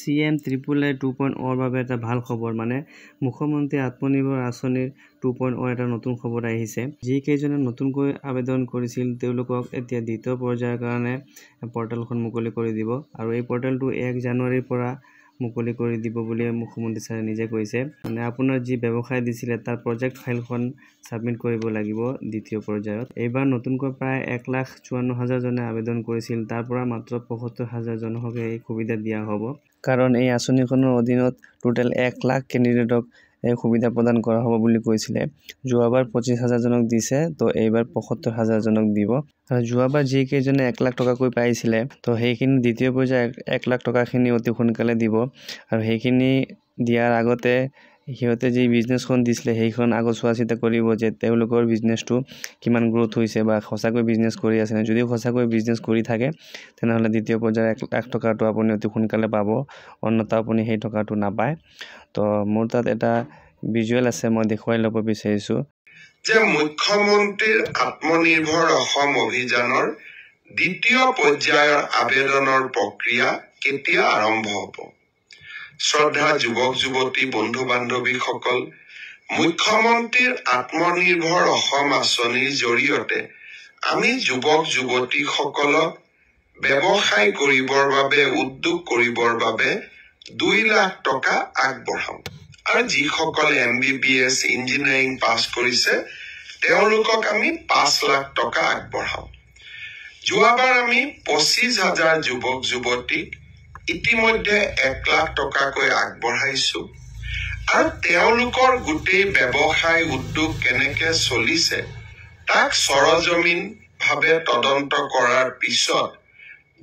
CM AAA 2.0 বাবে এটা ভাল খবৰ মানে মুখ্যমন্ত্ৰী আত্মনিৰ্ভৰ আঁচনিৰ 2.0 এটা নতুন খবৰ আহিছে যিকেইজনে নতুনকৈ আবেদন কৰিছিল তেওঁলোকক এতিয়া দ্বিতীয় পৰ্যায়ৰ কাৰণে পৰ্টেলখন মুকলি কৰি দিব আৰু এই পৰ্টেলটো 1 জানুৱাৰীৰ পৰা মুকলি কৰি দিব বুলি মুখ্যমন্ত্ৰী ছাৰে নিজে কৈছে মানে আপোনাৰ যি ব্যৱসায় দিছিলে তাৰ প্ৰজেক্ট ফাইলখন সাবমিট কৰিব লাগিব দ্বিতীয় পৰ্যায়ত এইবাৰ নতুনকৈ প্ৰায় 1,54,000 জনে আবেদন কৰিছিল তাৰ পৰা মাত্ৰ 75,000 জনক এই সুবিধা দিয়া হ'ব কাৰণ এই আঁচনিখনৰ অধীনত টোটেল 1 লাখ কেণ্ডিডেটক এই সুবিধা প্ৰদান কৰা হ'ব বুলি কৈছিলে যোৱাবাৰ 25,000 জনক দিছে তো এইবাৰ 75,000 জনক দিব আৰু যোৱাবাৰ যি কেইজনে 1 লাখ টকা কৈ পাইছিলে তো সেইখিনি দ্বিতীয় পৰ্যায় 1 লাখ টকাখিনি অতি সোনকালে দিব আৰু সেইখিনি দিয়াৰ আগতে হিয়তে যি বিজনেছখন দিছিলে সেইখন আগত চোৱাচিতা কৰিব যে তেওঁলোকৰ বিজনেছটো কিমান গ্ৰোথ হৈছে বা খসাকৈ বিজনেছ কৰি আছে না যদি খসাকৈ বিজনেছ কৰি থাকে তেনেহলে দ্বিতীয় পৰ্যায়ৰ 1 লাখ টকাটো আপুনি অতি সোনকালে পাব অন্যথা আপুনি সেই টকাটো নাপায় তো মোৰ তাত এটা ভিজুৱেল আছে মই দেখুৱাই ল'ব বিচাৰিছো যে মুখ্যমন্ত্ৰীৰ আত্মনিৰ্ভৰ অসম অভিযানৰ দ্বিতীয় পৰ্যায়ৰ আবেদনৰ প্ৰক্ৰিয়া কেতিয়া আৰম্ভ হ'ব শ্ৰদ্ধা যুৱক যুৱতী বন্ধু বান্ধৱীসকল মুখ্যমন্ত্ৰীৰ আত্মনিৰ্ভৰ অসম আঁচনিৰ জৰিয়তে আমি যুৱক যুৱতীসকলক ব্যৱসায় কৰিবৰ বাবে উদ্যোগ কৰিবৰ বাবে 2 লাখ টকা আগবঢ়াম আৰু যিসকলে MBBS ইঞ্জিনিয়াৰিং পাছ কৰিছে তেওঁলোকক আমি 5 লাখ টকা আগবঢ়াম যোৱাবাৰ আমি 25,000 যুৱক যুৱতীক ইতিমধ্যে 1 লাখ টকাকৈ আগবঢ়াইছো আৰু তেওঁলোকৰ গোটেই ব্যৱসায় উদ্যোগ কেনেকে চলিছে তাক সৰজমিন ভাৱে তদন্ত কৰাৰ পিছত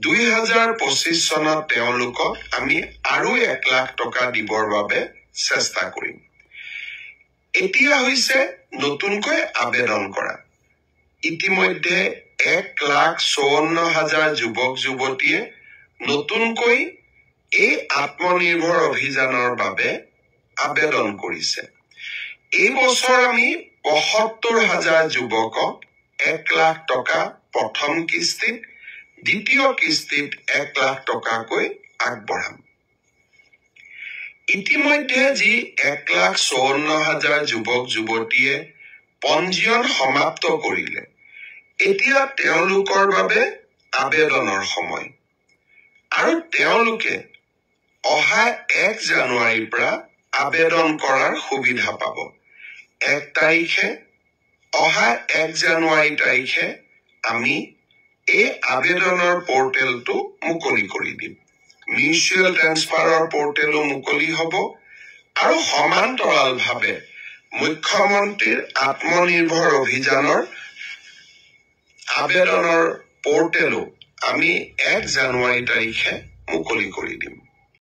2025 চনত তেওঁলোকক আমি আৰু 1 লাখ টকা দিবৰ বাবে চেষ্টা কৰিম এতিয়া হৈছে নতুনকৈ আবেদন কৰা ইতিমধ্যে 1,54,000 যুৱক যুৱতীয়ে নতুনকৈ এই আত্মনিৰ্ভৰ অভিযানৰ বাবে আবেদন কৰিছে এই বছৰ আমি 75,000 যুৱকক 1 লাখ টকা প্ৰথম কিস্তিত দ্বিতীয় কিস্তিত 1 লাখ টকাকৈ আগবঢ়াম ইতিমধ্যে যি 1,54,000 যুৱক যুৱতীয়ে পঞ্জীয়ন সমাপ্ত কৰিলে এতিয়া তেওঁলোকৰ বাবে আবেদনৰ সময় আৰু তেওঁলোকে অহা 1 জানুৱাৰীৰ পৰা আবেদন কৰাৰ সুবিধা পাব 1 তাৰিখে অহা 1 জানুৱাৰী তাৰিখে আমি এই আবেদনৰ পৰ্টেলটো মুকলি কৰি দিম মিউচুৱেল ট্ৰান্সফাৰৰ পৰ্টেলো মুকলি হ'ব আৰু সমান্তৰালভাৱে মুখ্যমন্ত্ৰীৰ আত্মনিৰ্ভৰ অভিযানৰ আবেদনৰ পৰ্টেলো আমি 1 জানুৱাৰী তাৰিখে মুকলি কৰি দিম